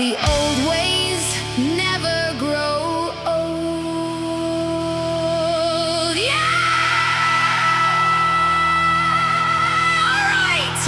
The old ways never grow old. Yeah! All right!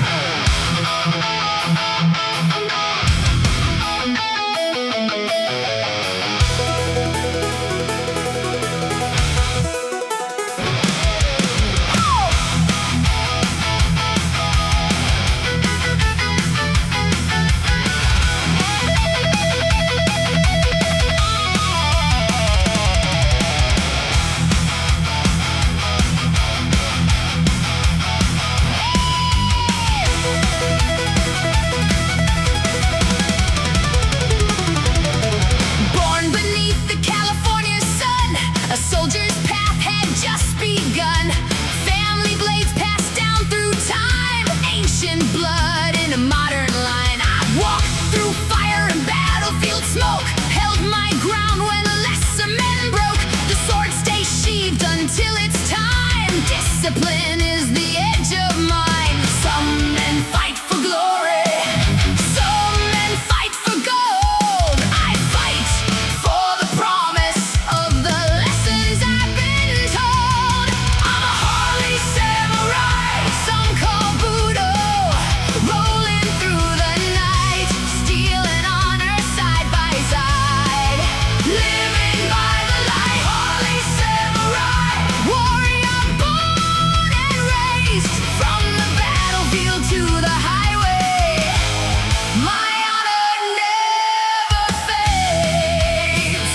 Discipline is the edge of mine. Some men fight for glory, some men fight for gold. I fight for the promise of the lessons I've been told. I'm a Harley samurai, some call Budo, rolling through the night, stealing honor side by side, living by the light. Harley samurai, warrior born, from the battlefield to the highway, my honor never fades.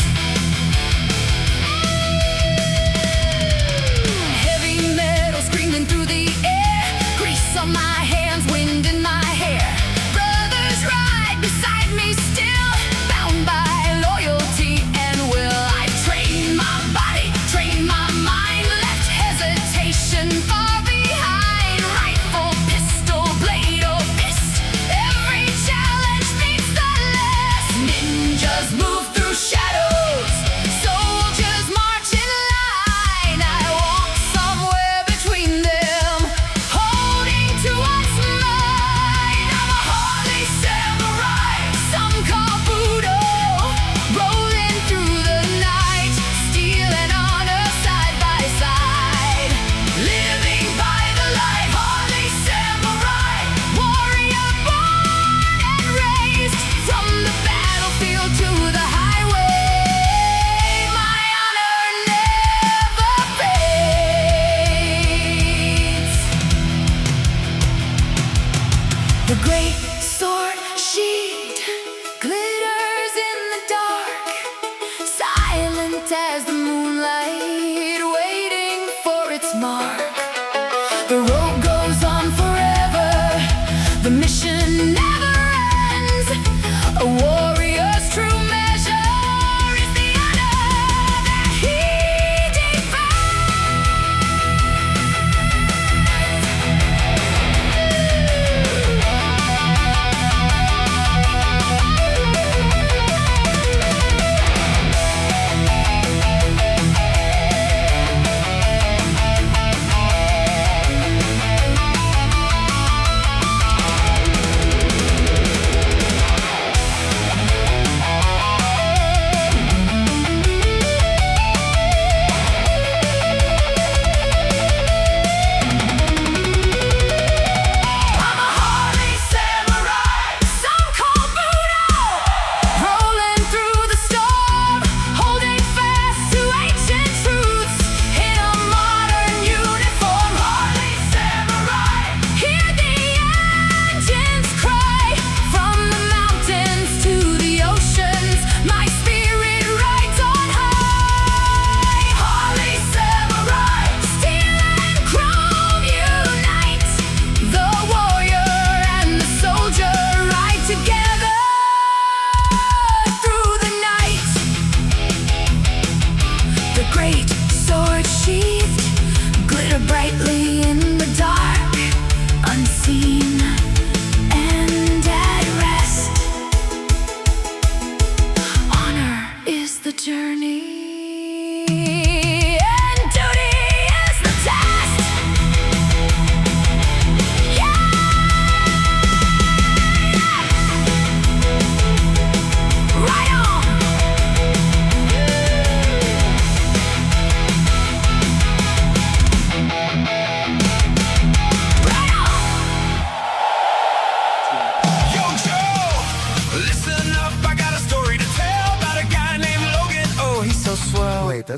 Heavy metal screaming through the air, grease on my hands, wind in my hair. Brothers ride beside me still, bound by loyalty and will. I train my body, train my mind, left hesitation far behind. Rifle, pistol, blade, or fist, every challenge beats the list. Ninjas move through shadows, soldiers march in line. I walk somewhere between them, holding to what's mine. I'm a Harley samurai, some call Budo, rolling through the night, stealing honor side by side, living by the light. Harley samurai, warrior born and raised, from the battlefield to the highway, my honor never fades. The great sword sheathed glitters in the dark, silent as the moonlight, waiting for its mark. The road goes on forever, the mission never ends. A warrior's true measure is the honor that he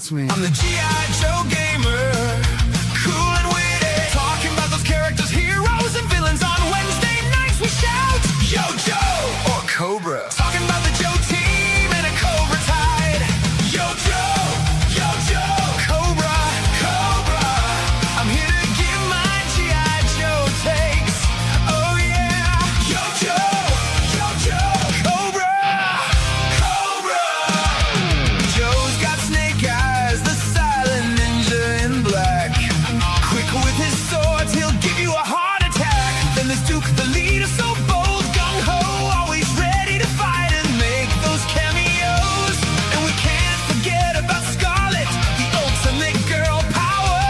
that's me. I'm the G.I. Joe gamer, cool and witty, talking about those characters, heroes and villains. On Wednesday nights we shout Yo Joe Or Cobra. talking about the Joe team and a Cobra tide. Yo Joe, Cobra, Cobra. I'm here to give my G.I. Joe takes. Oh yeah, Yo Joe, Cobra, Cobra. Joe's got snake eyes, the silent ninja in black. Quick with his swords, he'll give you a heart attack. Then there's Duke, the leader, so bold, gung-ho, always ready to fight and make those cameos. And we can't forget about Scarlet, the ultimate girl power.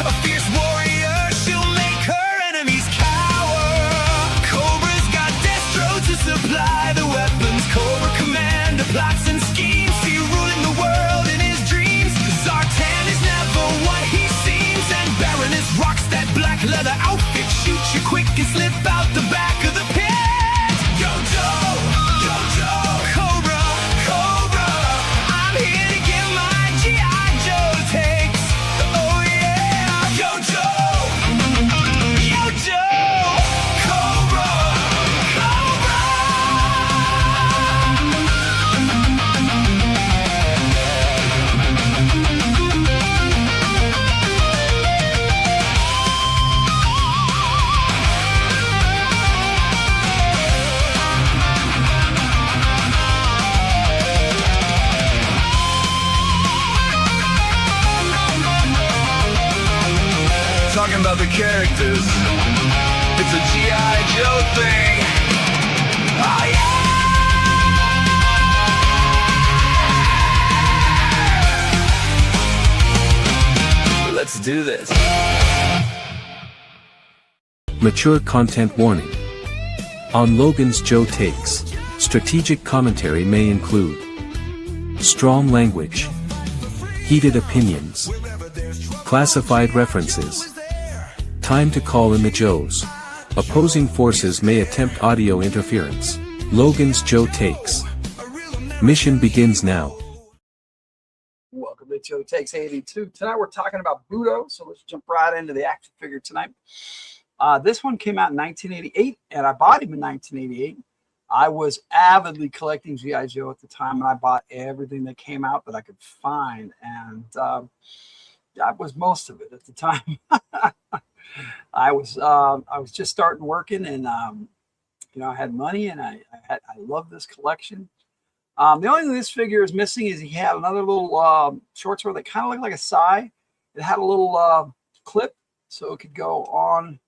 A fierce warrior, she'll make her enemies cower. Cobra's got Destro to supply the weapons. Cobra Commander plots and schemes, see ruling the world in his dreams. Zartan is never what he seems, and Baroness rocks that black leather outfit. Shoot you quick and slip out the back of the pit. Yo Joe, Cobra, Cobra. I'm here to give my G.I. Joe takes. Oh yeah, Yo Joe, Cobra, Cobra. Talking about the characters. It's a G.I. Joe thing. Oh yeah. Let's do this. Mature content warning. On Logan's Joe Takes, strategic commentary may include strong language, heated opinions, classified references. Time to call in the Joes. Opposing forces may attempt audio interference. Logan's Joe Takes. Mission begins now. Welcome to Joe Takes 82. Tonight we're talking about Budo, so let's jump right into the action figure tonight. This one came out in 1988, and I bought him in 1988. I was avidly collecting G.I. Joe at the time, and I bought everything that came out that I could find, and that was most of it at the time. I was just starting working, and you know, I had money, and I loved this collection. The only thing this figure is missing is he had another little short sword that kind of looked like a sai. It had a little clip, so it could go on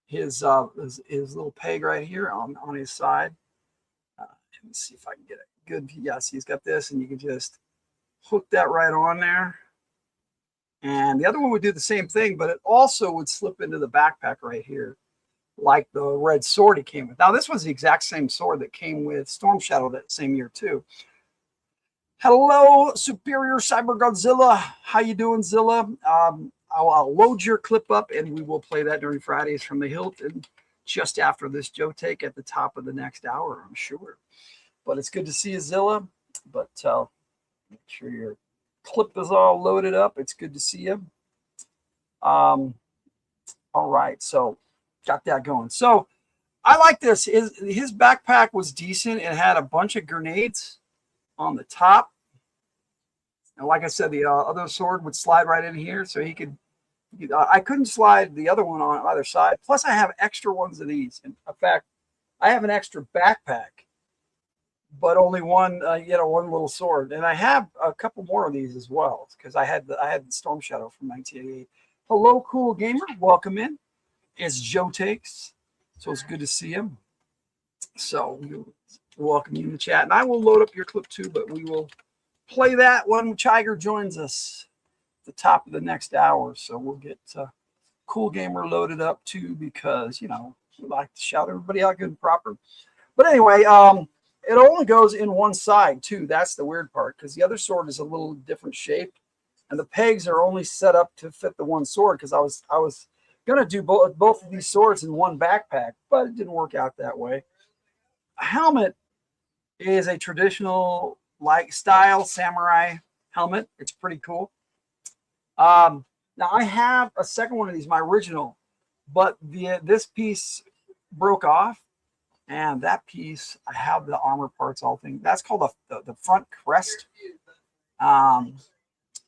his little peg right here on his side. Let me see if I can get it good. Yes, he's got this, and you can just hook that right on there. And the other one would do the same thing, but it also would slip into the backpack right here, like the red sword he came with. Now, this was the exact same sword that came with Storm Shadow that same year, too. Hello, Superior Cyber Godzilla. How you doing, Zilla? I'll load your clip up, and we will play that during Fridays from the Hilton just after this Joe Take at the top of the next hour, I'm sure. But it's good to see you, Zilla. But make sure your clip is all loaded up. It's good to see you. All right, so got that going. So I like this. His backpack was decent. It had a bunch of grenades on the top. And like I said, the other sword would slide right in here, so he could. I couldn't slide the other one on either side. Plus, I have extra ones of these. In fact, I have an extra backpack, but only one, one little sword. And I have a couple more of these as well, because I had the Storm Shadow from 1988. Hello, cool gamer. Welcome in. It's Joe Takes, so it's good to see him. So we'll welcome you in the chat, and I will load up your clip too, but we will play that when Chiger joins us at the top of the next hour. So we'll get Cool Gamer loaded up too, because we like to shout everybody out good and proper. But anyway, it only goes in one side too. That's the weird part, because the other sword is a little different shape, and the pegs are only set up to fit the one sword. Because I was gonna do both of these swords in one backpack, but it didn't work out that way. A helmet is a traditional like style samurai helmet. It's pretty cool. Now I have a second one of these, my original, but this piece broke off, and that piece I have the armor parts, all things. That's called the front crest.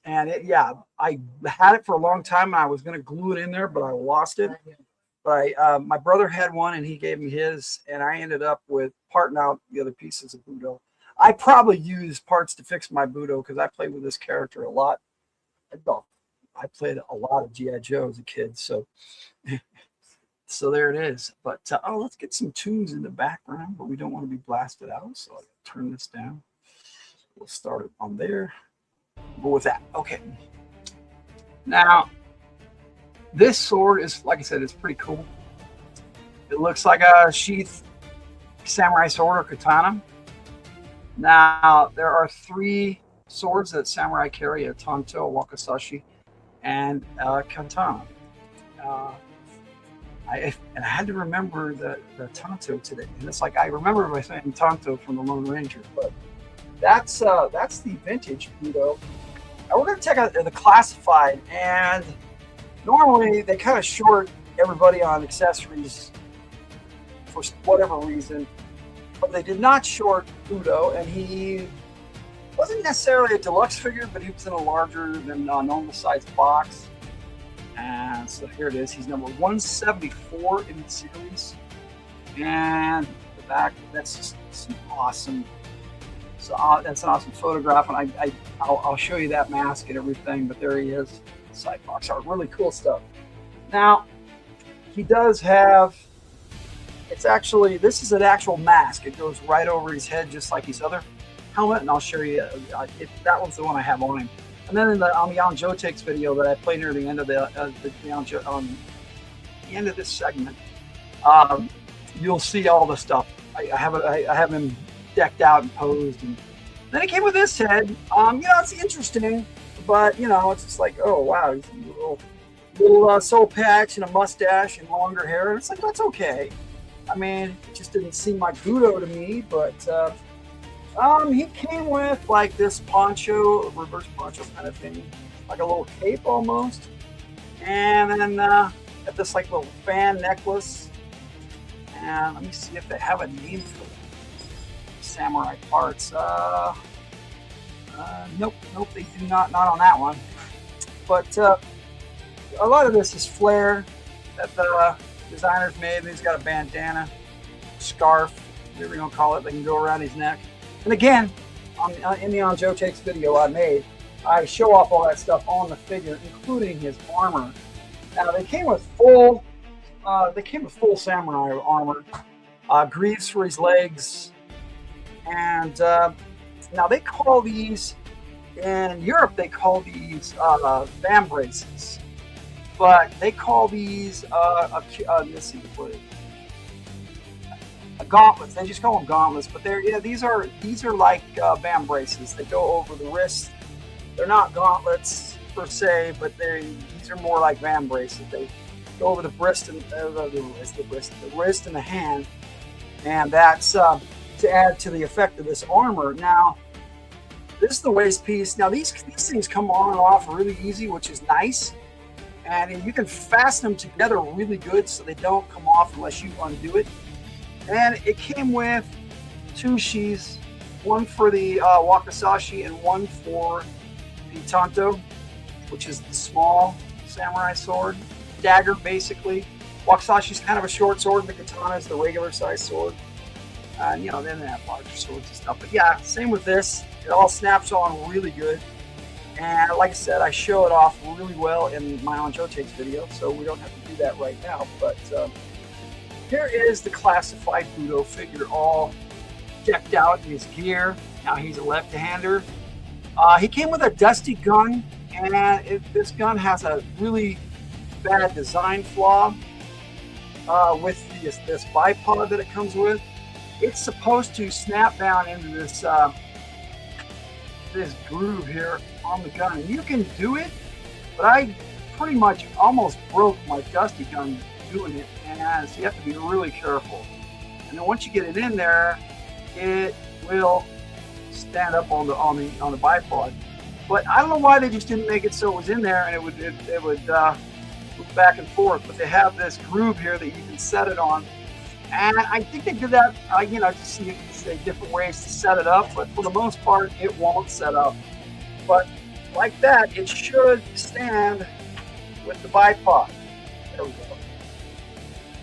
And yeah, I had it for a long time, and I was going to glue it in there, but I lost it. But my brother had one, and he gave me his, and I ended up with parting out the other pieces of Budo. I probably use parts to fix my Budo because I played with this character a lot. I played a lot of G.I. Joe as a kid, so so there it is. But oh, let's get some tunes in the background, but we don't want to be blasted out, so I'll turn this down. We'll start it on there. But with that, okay. Now, this sword is, like I said, it's pretty cool. It looks like a sheath samurai sword or katana. Now, there are 3 swords that samurai carry: a tanto, a wakizashi, and a katana. I had to remember the tanto today, and it's like I remember by saying tanto from the Lone Ranger, but that's the vintage Budo. Now we're going to check out the classified, and normally they kind of short everybody on accessories for whatever reason, but they did not short Budo, and he wasn't necessarily a deluxe figure, but he was in a larger than normal size box. And so here it is. He's number 174 in the series, and the back, that's just some awesome. So that's an awesome photograph, and I'll show you that mask and everything. But there he is, side box art, really cool stuff. Now he does have. It's actually, this is an actual mask. It goes right over his head, just like his other helmet, and I'll show you. That one's the one I have on him. And then on the On Joe Takes video that I played near the end of the end of this segment, you'll see all the stuff. I have him decked out and posed, and then it came with this head. It's interesting, but it's just like, oh wow, he's a little soul patch and a mustache and longer hair, and it's like, that's okay. I mean, it just didn't seem like Budo to me, but he came with like this poncho, reverse poncho kind of thing, like a little cape almost, and then got this like little fan necklace. And let me see if they have a name for it. Samurai parts. Nope, they do not on that one. But a lot of this is flair that the designers made. He's got a bandana, scarf, whatever you want to call it, that can go around his neck. And again, in the On Joe Takes video I made, I show off all that stuff on the figure, including his armor. Now they came with full samurai armor, greaves for his legs, and now they call these in Europe. They call these bam braces, but they call these let's see what. Gauntlets. They just call them gauntlets, but these are like bam braces. They go over the wrist. They're not gauntlets per se, but these are more like bam braces. They go over the wrist and the wrist and the hand, and that's to add to the effect of this armor. Now, this is the waist piece. Now these things come on and off really easy, which is nice, and you can fasten them together really good so they don't come off unless you undo it. And it came with 2 sheaths, one for the wakizashi and one for the tanto, which is the small samurai sword, dagger basically. Wakizashi is kind of a short sword, and the katana is the regular size sword. Then they have larger swords and stuff. But yeah, same with this. It all snaps on really good. And like I said, I show it off really well in my On Joe Takes video, so we don't have to do that right now. But here is the classified Budo figure, all decked out in his gear. Now he's a left-hander. He came with a dusty gun, and this gun has a really bad design flaw with this bipod that it comes with. It's supposed to snap down into this this groove here on the gun, and you can do it, but I pretty much almost broke my dusty gun doing it, and so you have to be really careful. And then once you get it in there, it will stand up on the bipod. But I don't know why they just didn't make it so it was in there and it would move back and forth. But they have this groove here that you can set it on. And I think they did that, to see different ways to set it up. But for the most part, it won't set up. But like that, it should stand with the bipod. There we go.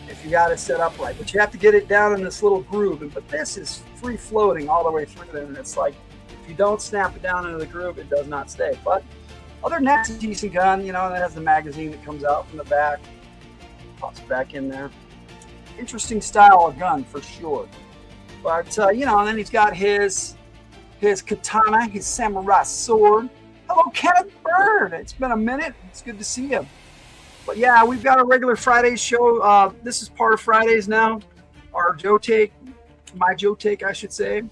If you got it set up right. But you have to get it down in this little groove. But this is free floating all the way through there. And it's like, if you don't snap it down into the groove, it does not stay. But other than that, it's a decent gun. And it has the magazine that comes out from the back. Pops back in there. Interesting style of gun for sure. But, and then he's got his katana, his samurai sword. Hello, Kenneth Bird. It's been a minute. It's good to see you. But yeah, we've got a regular Fridays show. This is part of Fridays now. Our Joe Take, my Joe Take, I should say.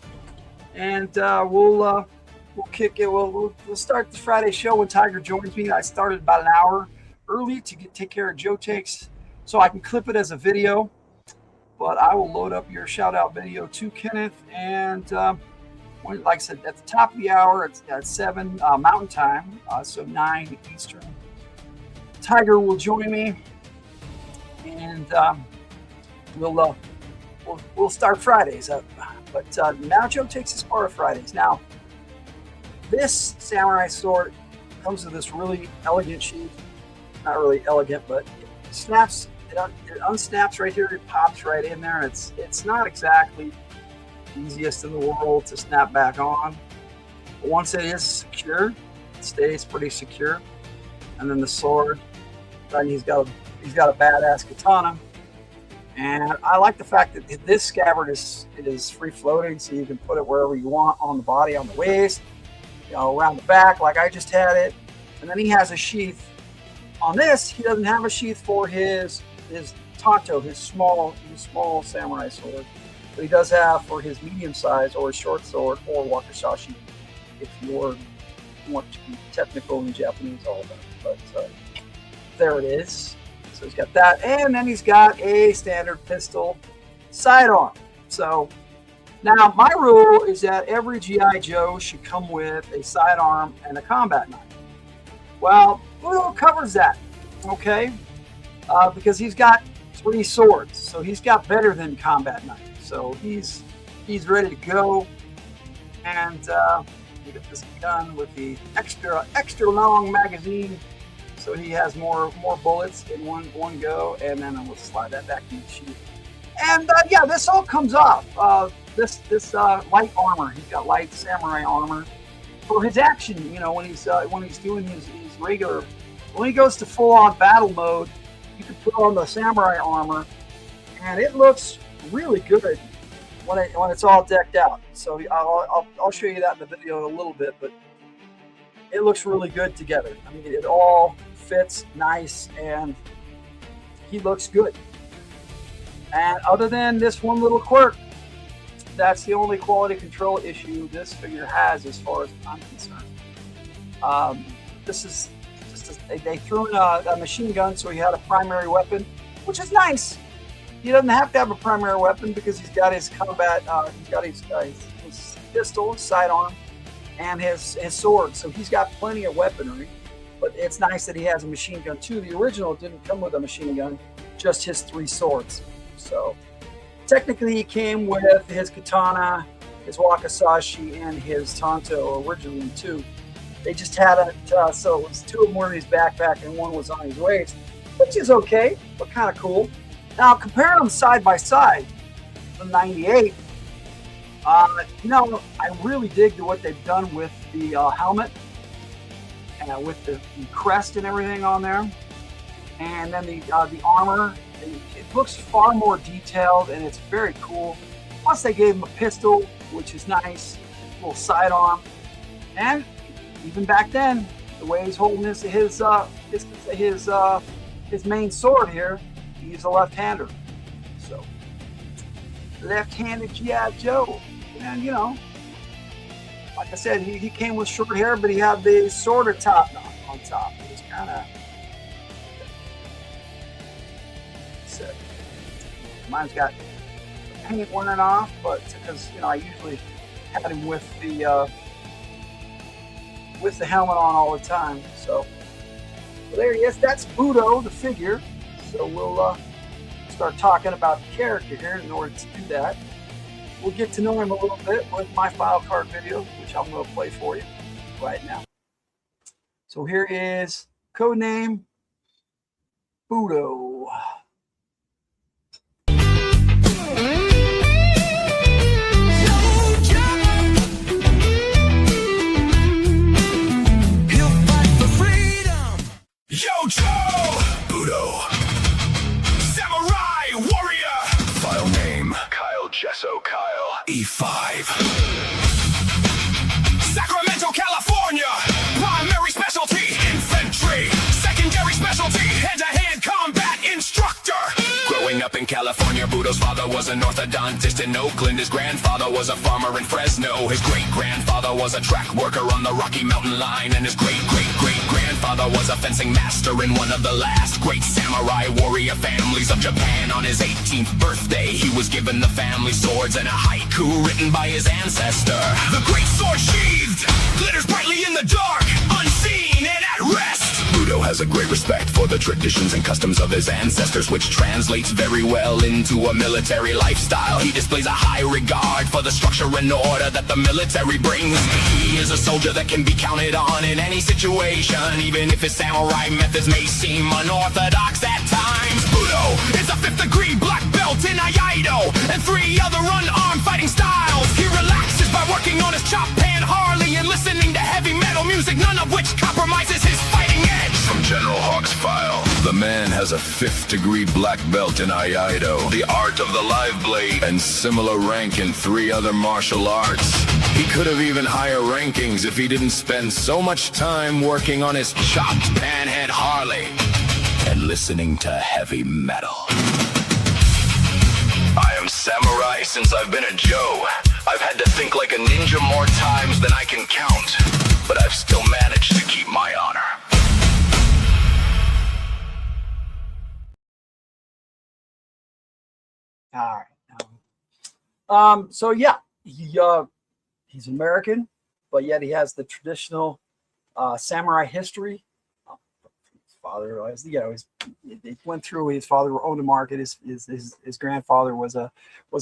And we'll kick it. We'll start the Friday show when Tiger joins me. I started about an hour early to take care of Joe Takes, so I can clip it as a video. But I will load up your shout out video too, Kenneth. And like I said, at the top of the hour, it's at 7 Mountain Time, so 9 Eastern. Tiger will join me, and we'll start Fridays up. But now Joe Takes his part of Fridays. Now, this samurai sword comes with this really elegant sheath. Not really elegant, but it snaps. It unsnaps right here. It pops right in there. It's not exactly the easiest in the world to snap back on. But once it is secure, it stays pretty secure. And then the sword, then he's got a badass katana. And I like the fact that this scabbard is free floating, so you can put it wherever you want on the body, on the waist, around the back, like I just had it. And then he has a sheath. On this, he doesn't have a sheath for his Tonto, his small samurai sword, but he does have for his medium size or his short sword or wakizashi, if you want to be technical in Japanese, all of that. But there it is. So he's got that, and then he's got a standard pistol sidearm. So now my rule is that every GI Joe should come with a sidearm and a combat knife. Well, Budo covers that, okay? Because he's got 3 swords, so he's got better than combat knife. So he's ready to go, and we get this gun with the extra long magazine, so he has more bullets in one go, and then we'll slide that back in the sheath. And yeah, this all comes off. This light armor. He's got light samurai armor for his action. When he's doing his regular. When he goes to full-on battle mode, you can put on the samurai armor, and it looks really good when it's all decked out. So I'll show you that in the video in a little bit, but it looks really good together. I mean, it all fits nice, and he looks good. And other than this one little quirk, that's the only quality control issue this figure has, as far as I'm concerned. This is they threw in a machine gun, so he had a primary weapon, which is nice. He doesn't have to have a primary weapon because he's got his combat, he's got his pistol, sidearm, and his sword. So he's got plenty of weaponry. But it's nice that he has a machine gun too. The original didn't come with a machine gun, just his 3 swords. So technically, he came with his katana, his wakizashi, and his Tonto originally too. They just had it, so it was 2 of them were in his backpack and 1 was on his waist, which is okay, but kind of cool. Now, comparing them side by side, the 98, I really dig what they've done with the helmet and with the crest and everything on there. And then the armor, it looks far more detailed, and it's very cool. Plus, they gave him a pistol, which is nice, a little sidearm, and even back then, the way he's holding his main sword here, he's a left-hander. So, left-handed G.I. Joe. And, like I said, he came with short hair, but he had the sword on top. It was kind of... Mine's got the paint wearing off, but because, I usually had him with with the helmet on all the time. So there he is. That's Budo, the figure. So we'll start talking about the character here. In order to do that, we'll get to know him a little bit with my file card video, which I'm going to play for you right now. So here is codename Budo. Yo, Joe! Budo. Samurai warrior. File name Kyle Gesso Kyle. E5. Sacramento, California. Primary specialty infantry. Secondary specialty hand-to-hand combat instructor. Growing up in California, Budo's father was an orthodontist in Oakland. His grandfather was a farmer in Fresno. His great-grandfather was a track worker on the Rocky Mountain line. And his great-great-great-grandfather was a fencing master in one of the last great samurai warrior families of Japan. On his 18th birthday, he was given the family swords and a haiku written by his ancestor. The great sword sheathed, glitters brightly in the dark, unseen and at rest. Budo has a great respect for the traditions and customs of his ancestors, which translates very well into a military lifestyle. He displays a high regard for the structure and order that the military brings. He is a soldier that can be counted on in any situation, even if his samurai methods may seem unorthodox at times. Budo is a 5th degree black belt in Aikido and 3 other unarmed fighting styles. He relaxes by working on his chop pan Harley and listening to heavy metal music, none of which compromises his fighting edge. From General Hawk's file, the man has a 5th degree black belt in Aikido, the art of the live blade, and similar rank in 3 other martial arts. He could have even higher rankings if he didn't spend so much time working on his chopped panhead Harley and listening to heavy metal. I am samurai since I've been a Joe. I've had to think like a ninja more times than I can count, but I've still managed to keep my honor. All right. So yeah, he's American, but yet he has the traditional samurai history. His father was, he went through. His father owned a market. His grandfather was a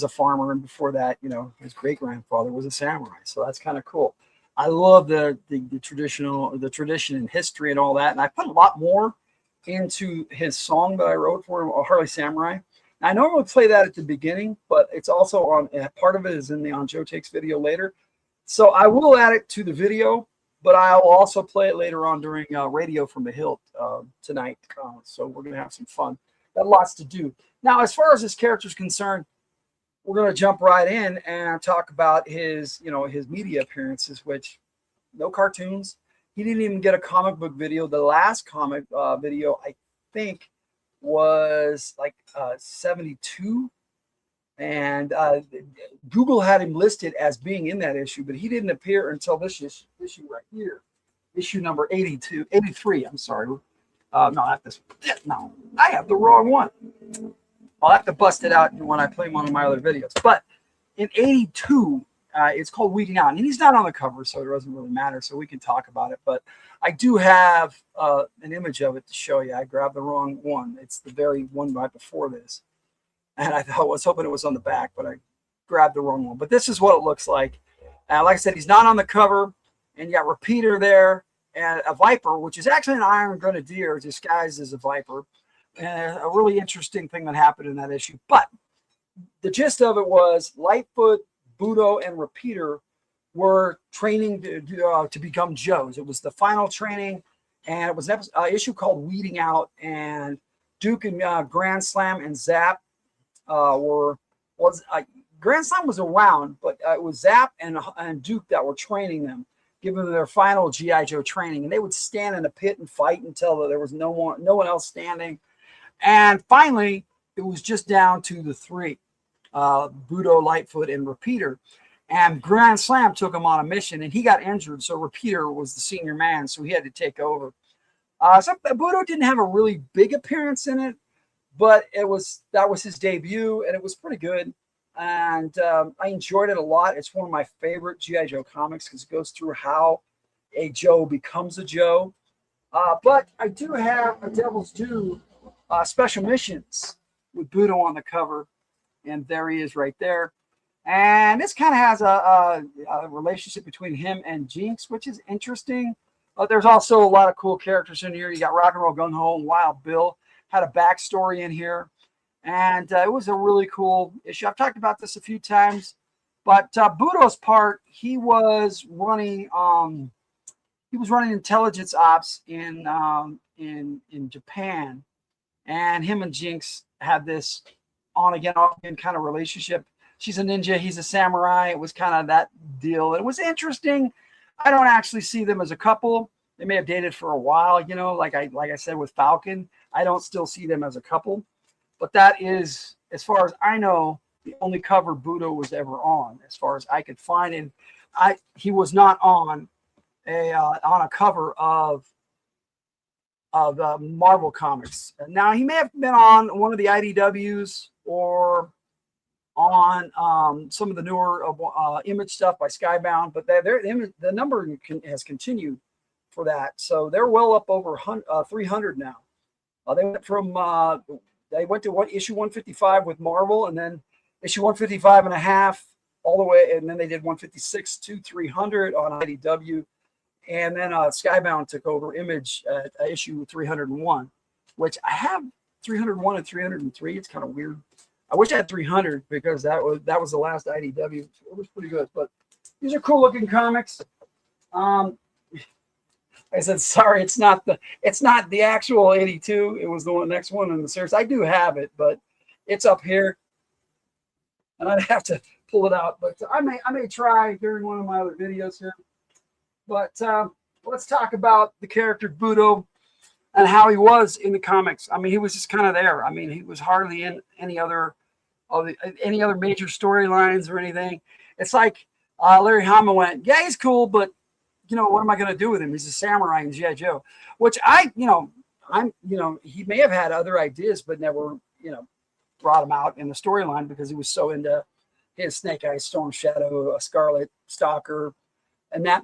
farmer, and before that, his great grandfather was a samurai. So that's kind of cool. I love the tradition and history and all that. And I put a lot more into his song that I wrote for him, Harley Samurai. I normally play that at the beginning, but it's also on, part of it is in the On Joe Takes video later. So I will add it to the video, but I'll also play it later on during Radio from the Hilt tonight. So we're going to have some fun. Got lots to do. Now, as far as this character is concerned, we're going to jump right in and talk about his media appearances, which no cartoons. He didn't even get a comic book video. The last comic video, I think, was like 72, and Google had him listed as being in that issue, but he didn't appear until this issue right here, issue number 83. I'm sorry. No, not this one. No, I have the wrong one. I'll have to bust it out when I play one of my other videos. But in 82, it's called Weeding Out, and he's not on the cover, so it doesn't really matter. So we can talk about it. But I do have an image of it to show you. I grabbed the wrong one. It's the very one right before this, and I was hoping it was on the back, but I grabbed the wrong one. But this is what it looks like. Like I said, he's not on the cover, and you got Repeater there, and a Viper, which is actually an Iron Grenadier disguised as a Viper. And a really interesting thing that happened in that issue. But the gist of it was Lightfoot, Budo, and Repeater were training to become Joes. It was the final training, and it was an issue called Weeding Out. And Duke and Grand Slam and Zap Grand Slam was around, but it was Zap and Duke that were training them, giving them their final G.I. Joe training. And they would stand in a pit and fight until there was no one else standing. And finally, it was just down to the 3, Budo, Lightfoot, and Repeater. And Grand Slam took him on a mission, and he got injured, so Repeater was the senior man, so he had to take over. So Budo didn't have a really big appearance in it, but that was his debut, and it was pretty good. And I enjoyed it a lot. It's one of my favorite G.I. Joe comics because it goes through how a Joe becomes a Joe. But I do have a Devil's Due special missions with Budo on the cover, and there he is right there. And this kind of has a relationship between him and Jinx, which is interesting. There's also a lot of cool characters in here. You got Rock and Roll Gung Ho and Wild Bill had a backstory in here, and it was a really cool issue. I've talked about this a few times, but Budo's part, he was running intelligence ops in Japan, and him and Jinx had this on again, off again kind of relationship. She's a ninja, he's a samurai. It was kind of that deal. It was interesting. I don't actually see them as a couple. They may have dated for a while, you know, like I said with Falcon. I don't still see them as a couple, but that is, as far as I know, the only cover Budo was ever on, as far as I could find. And he was not on a cover of Marvel Comics. Now he may have been on one of the IDWs or on some of the newer Image stuff by Skybound, but the number has continued for that, so they're well up over 300 now. They went to issue 155 with Marvel, and then issue 155 and a half all the way, and then they did 156 to 300 on IDW, and then Skybound took over Image at issue 301, which I have 301 and 303. It's kind of weird. I wish I had 300 because that was the last IDW. It was pretty good, but these are cool looking comics. I said, sorry, it's not the actual 82. It was the next one in the series. I do have it, but it's up here, and I'd have to pull it out. But I may try during one of my other videos here. But let's talk about the character Budo and how he was in the comics. I mean, he was just kind of there. I mean, he was hardly in any other major storylines or anything. It's like Larry Hama went, yeah, he's cool, but you know, what am I going to do with him? He's a samurai in G.I. Joe, which he may have had other ideas, but never, brought him out in the storyline because he was so into his Snake Eyes, Storm Shadow, Scarlet, Stalker, and that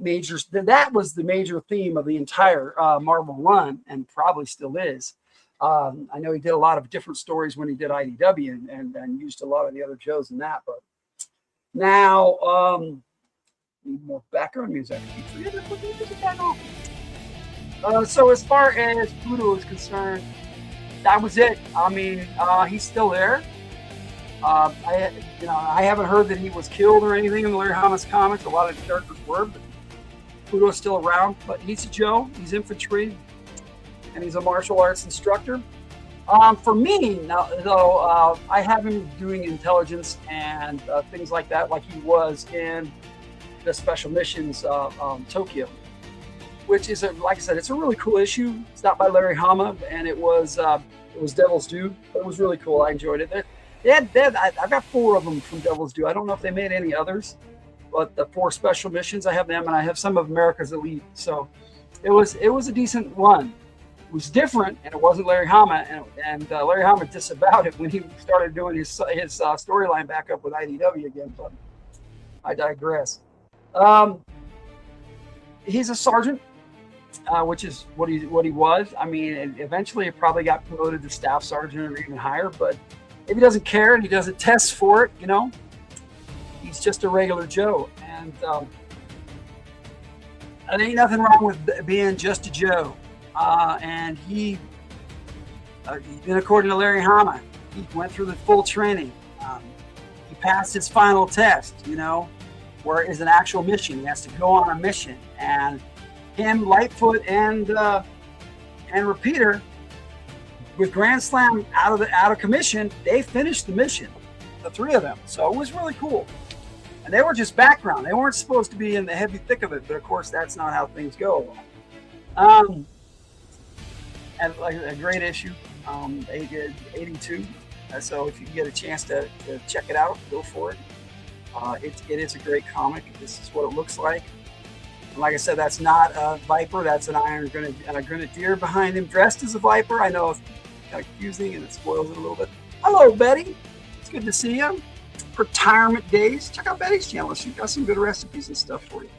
was the major theme of the entire Marvel run, and probably still is. I know he did a lot of different stories when he did IDW and used a lot of the other Joes in that, but now need more background music. So as far as Budo is concerned, that was it. I mean, he's still there. I haven't heard that he was killed or anything in the Larry Hama's comics. A lot of the characters were, but Budo's still around. But he's a Joe. He's infantry, and he's a martial arts instructor. For me, though, I have him doing intelligence and things like that, like he was in the Special Missions Tokyo, which is, like I said, it's a really cool issue. It's not by Larry Hama, and it was Devil's Due, but it was really cool. I enjoyed it. I've got 4 of them from Devil's Due. I don't know if they made any others, but the 4 Special Missions, I have them, and I have some of America's Elite. So it was a decent run. It was different, and it wasn't Larry Hama, and Larry Hama disavowed it when he started doing his storyline back up with IDW again. But I digress. He's a sergeant, which is what he was. I mean, eventually he probably got promoted to staff sergeant or even higher, but if he doesn't care and he doesn't test for it, he's just a regular Joe. And there ain't nothing wrong with being just a Joe. And he, according to Larry Hama, he went through the full training. He passed his final test, where it is an actual mission. He has to go on a mission, and him, Lightfoot, and Repeater, with Grand Slam out of commission, they finished the mission, the 3 of them. So it was really cool, and they were just background. They weren't supposed to be in the heavy thick of it, but of course that's not how things go. And like a great issue, 82. So if you can get a chance to check it out, go for it. It is a great comic. This is what it looks like. And like I said, that's not a Viper. That's an Iron Grenadier behind him, dressed as a Viper. I know it's kind of confusing and it spoils it a little bit. Hello, Betty. It's good to see you. Retirement days. Check out Betty's channel. She's got some good recipes and stuff for you.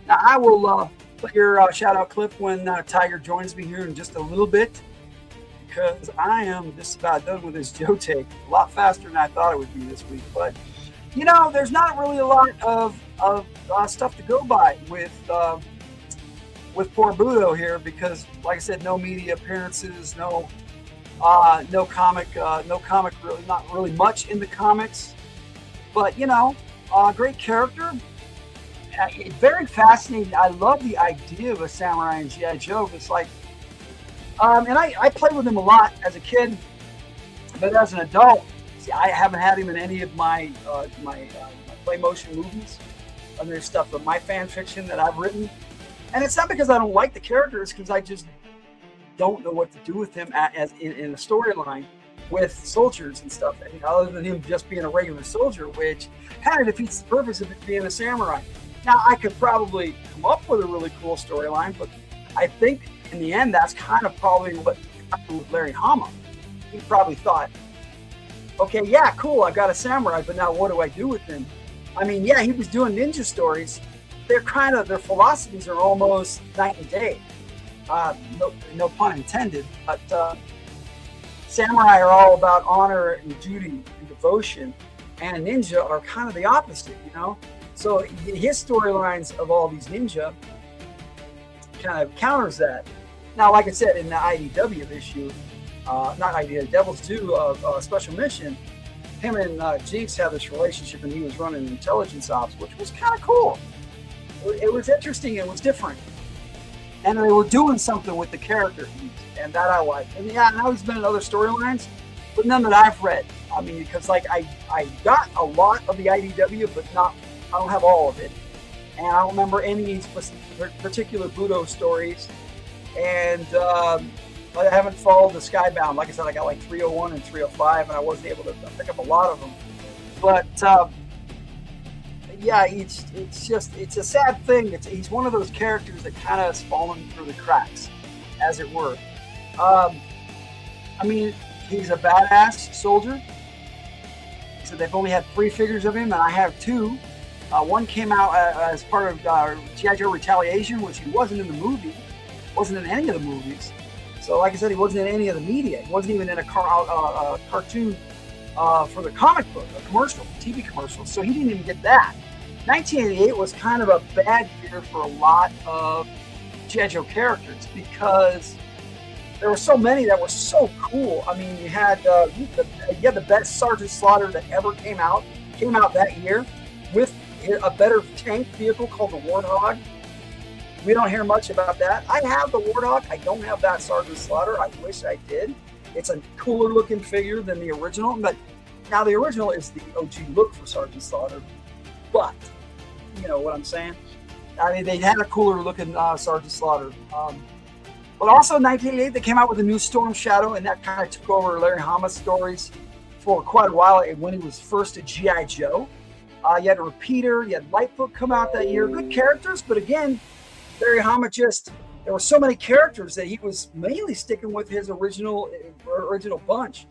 Now, I will play your shout out clip when Tiger joins me here in just a little bit, because I am just about done with this Joe take. A lot faster than I thought it would be this week. But, you know, there's not really a lot of stuff to go by with poor Budo here, because, like I said, no media appearances, no comic, really, not really much in the comics. But, you know, great character. Very fascinating. I love the idea of a samurai in G.I. Joe. It's like, and I played with him a lot as a kid, but as an adult, see, I haven't had him in any of my play motion movies. And there's stuff of my fan fiction that I've written, and it's not because I don't like the character. It's because I just don't know what to do with him as in a storyline with soldiers and stuff, and other than him just being a regular soldier, which kind of defeats the purpose of it being a samurai. Now, I could probably come up with a really cool storyline, but I think in the end, that's kind of probably what happened with Larry Hama. He probably thought, okay, yeah, cool, I've got a samurai, but now what do I do with him? I mean, yeah, he was doing ninja stories. Their philosophies are almost night and day. No pun intended, but samurai are all about honor and duty and devotion, and ninja are kind of the opposite, you know? So his storylines of all these ninja kind of counters that. Now, like I said, in the IDW issue, not IDW, Devil's Due Special Mission, him and Jinx had this relationship, and he was running intelligence ops, which was kind of cool. It was interesting. It was different. And they were doing something with the character, and that I liked. And yeah, now he's been in other storylines, but none that I've read. I mean, because like I got a lot of the IDW, but I don't have all of it. And I don't remember any particular Budo stories. And I haven't followed the Skybound. Like I said, I got like 301 and 305, and I wasn't able to pick up a lot of them. But yeah, it's a sad thing. He's one of those characters that kind of has fallen through the cracks, as it were. I mean, he's a badass soldier. So they've only had 3 figures of him, and I have 2. One came out as part of G.I. Joe Retaliation, which he wasn't in the movie, wasn't in any of the movies. So, like I said, he wasn't in any of the media. He wasn't even in a cartoon for the comic book, a commercial, TV commercial. So he didn't even get that. 1988 was kind of a bad year for a lot of G.I. Joe characters, because there were so many that were so cool. I mean, you had the best Sergeant Slaughter that ever came out that year, with a better tank vehicle called the Warthog. We don't hear much about that. I have the Warthog. I don't have that Sergeant Slaughter. I wish I did. It's a cooler looking figure than the original, but now the original is the OG look for Sergeant Slaughter. But you know what I'm saying? I mean, they had a cooler looking Sergeant Slaughter. But also in 1988, they came out with a new Storm Shadow, and that kind of took over Larry Hama's stories for quite a while when he was first a G.I. Joe. You had a Repeater, you had Lightfoot come out that year. Good characters, but again, Larry Hama there were so many characters that he was mainly sticking with his original bunch.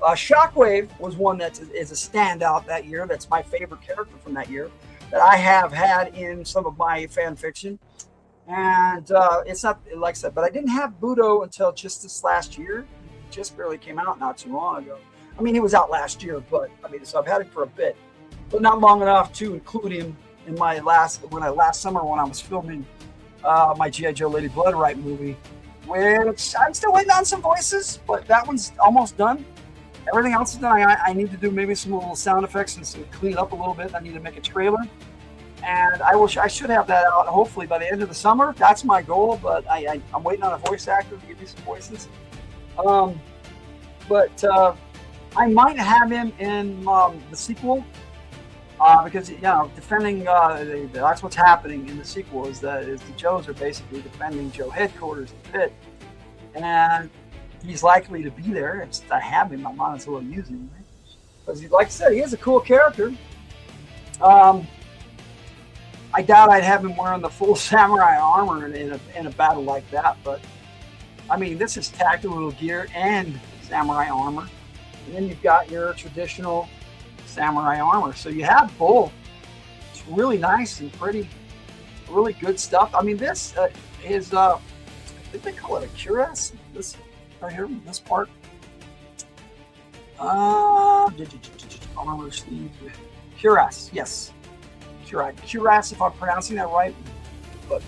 Shockwave was one that is a standout that year. That's my favorite character from that year that I have had in some of my fan fiction. And it's not, like I said, but I didn't have Budo until just this last year. He just barely came out not too long ago. I mean, he was out last year, but I mean, so I've had him for a bit, but not long enough to include him in my last summer when I was filming my G.I. Joe Lady Blood Right movie, which I'm still waiting on some voices, but that one's almost done. Everything else is done. I need to do maybe some little sound effects and clean it up a little bit. I need to make a trailer, and I should have that out hopefully by the end of the summer. That's my goal, but I'm waiting on a voice actor to give me some voices. But I might have him in the sequel. Because defending that's what's happening in the sequel is the Joes are basically defending Joe headquarters in the pit, and he's likely to be there. I have him. I might as well use him, right? Because, like I said, he is a cool character. I doubt I'd have him wearing the full samurai armor in a battle like that, but I mean, this is tactical gear and samurai armor, and then you've got your traditional samurai armor, so you have both. It's really nice and pretty. really good stuff. I mean, this is I think they call it a cuirass. This right here, this part. Armor sleeve. Cuirass, yes. Cuirass, if I'm pronouncing that right. But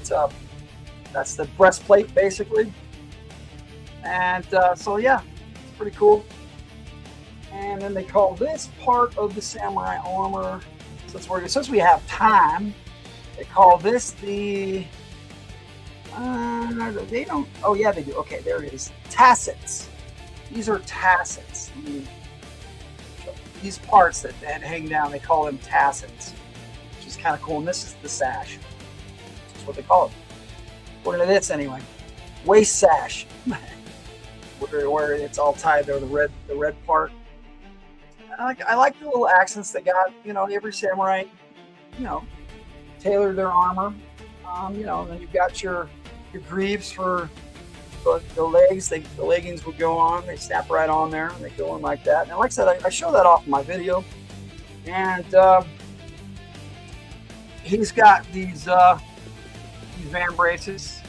that's the breastplate, basically. And so, yeah, it's pretty cool. And then they call this part of the samurai armor, since we have time, they call this the, they don't, oh yeah, they do. Okay, there it is. Tassets. These are tassets. These parts that hang down, they call them tassets, which is kind of cool. And this is the sash. That's what they call it. According to this, anyway. Waist sash. where it's all tied there, the red part. I like the little accents they got. You know, every samurai, you know, tailored their armor. You know, and then you've got your greaves for the legs. The leggings would go on. They snap right on there, and they go in like that. And like I said, I show that off in my video. And he's got these van braces,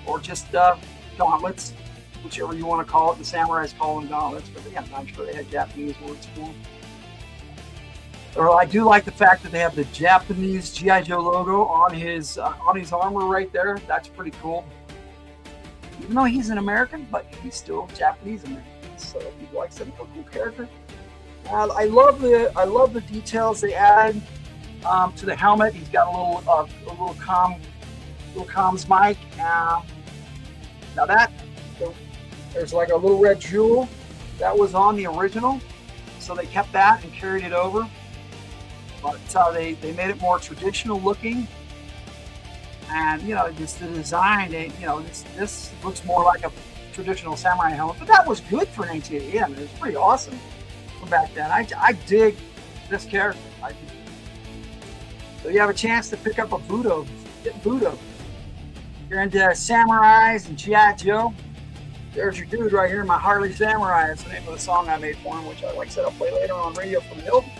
or just gauntlets, whichever you want to call it. The samurais call them gauntlets, but yeah, I'm sure they had Japanese words for them. Or I do like the fact that they have the Japanese G.I. Joe logo on his armor right there. That's pretty cool. Even though he's an American, but he's still Japanese American, so he likes him, a cool character. I love the details they added to the helmet. He's got a little comms mic. Now that there's like a little red jewel that was on the original, so they kept that and carried it over. But they made it more traditional looking, and you know, just the design. You know, this looks more like a traditional samurai helmet, but that was good for 1980. I mean, it was pretty awesome from back then. I dig this character. So you have a chance to pick up a Budo, get Budo. If you're into samurais and G.I. Joe, there's your dude right here, my Harley Samurai. It's the name of the song I made for him, which like I said, I'll play later on radio from the Hilton.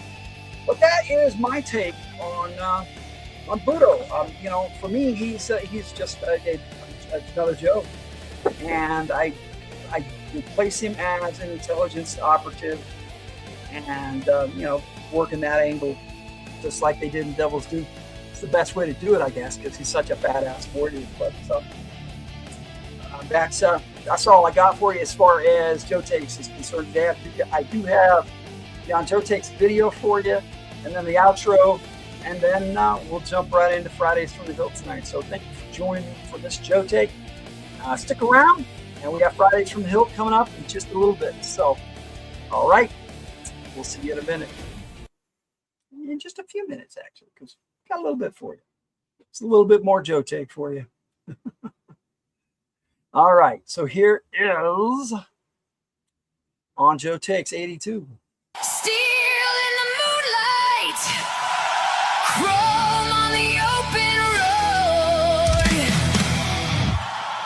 But that is my take on Budo. You know, for me, he's just another Joe, and I place him as an intelligence operative, and you know, working that angle just like they did in Devil's Due. It's the best way to do it, I guess, because he's such a badass warrior. But that's all I got for you as far as Joe Takes is concerned today. I do have the Joe Takes video for you, and then the outro, and then we'll jump right into Fridays from the Hill tonight. So thank you for joining me for this Joe Take. Stick around, and we got Fridays from the Hill coming up in just a little bit. So, all right, we'll see you in a minute. In just a few minutes, actually, because got a little bit for you. It's a little bit more Joe Take for you. All right, so here is on Joe Takes 82. Steel in the moonlight, chrome on the open road,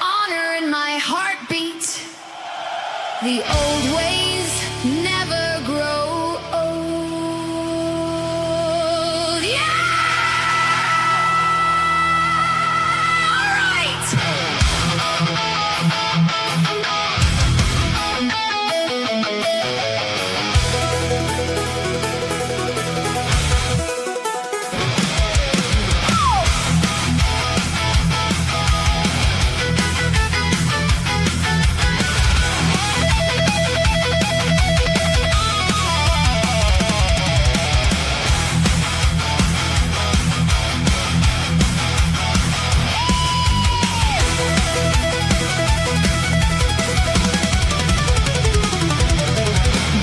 honor in my heartbeat, the old ways never grow old. Yeah! All right!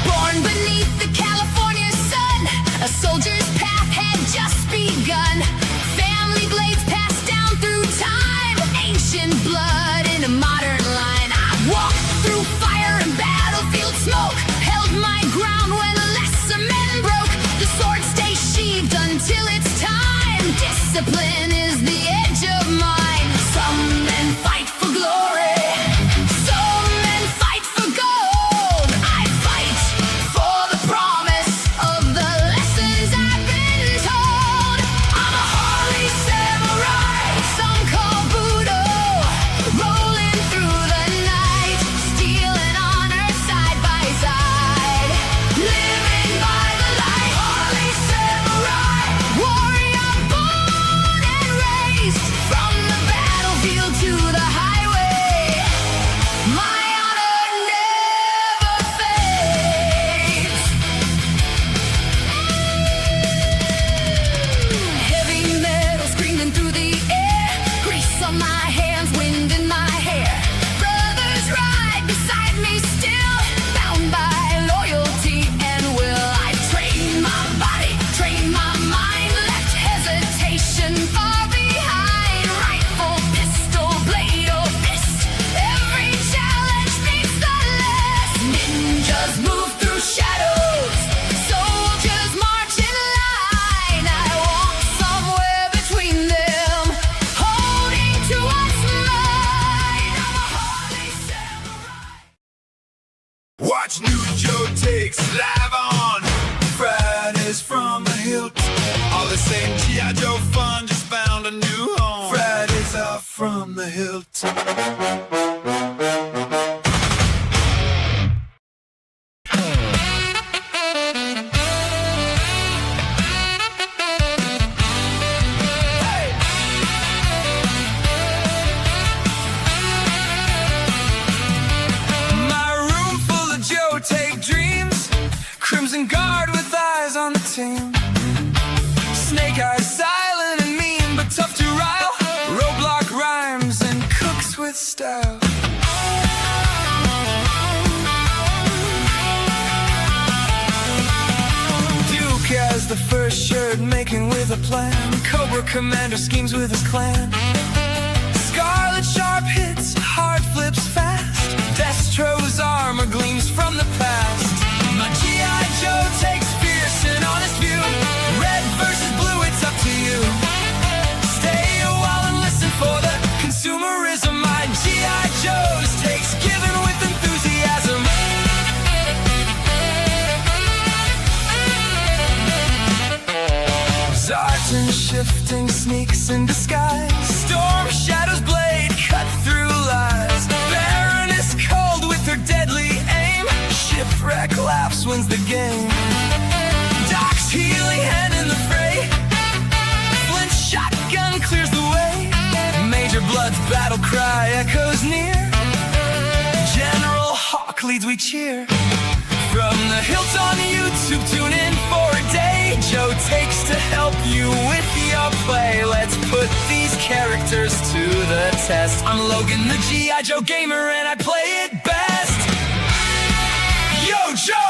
Born beneath the California sun, a soldier's path had just begun. Family blades passed down through time, ancient blood in a modern line. I walked through fire and battlefield smoke, held my ground when lesser men broke. The sword stays sheathed until it's time. Discipline is the edge of mine. Some men fight for glory, some men fight for gold. I fight for the promise of the lessons I've been told. I'm a Harley Samurai, My room full of Joe Take dreams, Crimson Guard with eyes on the team, Snake Eyes silent and mean but tough to rile, Roadblock rhymes and cooks with style. Duke has the first shirt making with a plan, Cobra Commander schemes with his clan, Scarlet sharp hits, hard flips fast, Destro's armor gleams from the past. My G.I. Joe takes fierce and honest view, red versus blue, it's up to you. Stay a while and listen for the consumerism. My G.I. Joe's takes given with enthusiasm. Zartan shifting sneaks in disguise, Storm Shadow's blade cut through lies, Baroness cold with her deadly aim, Shipwreck laughs wins the game. Doc's healing hand in the fray, Flint shotgun clears the way, Major Blood's battle cry echoes near, General Hawk leads we cheer. From the hilt on YouTube, tune in for a day. Joe takes to help you with your play. Let's put these characters to the test. I'm Logan, the G.I. Joe gamer, and I play it best. Yo, Joe!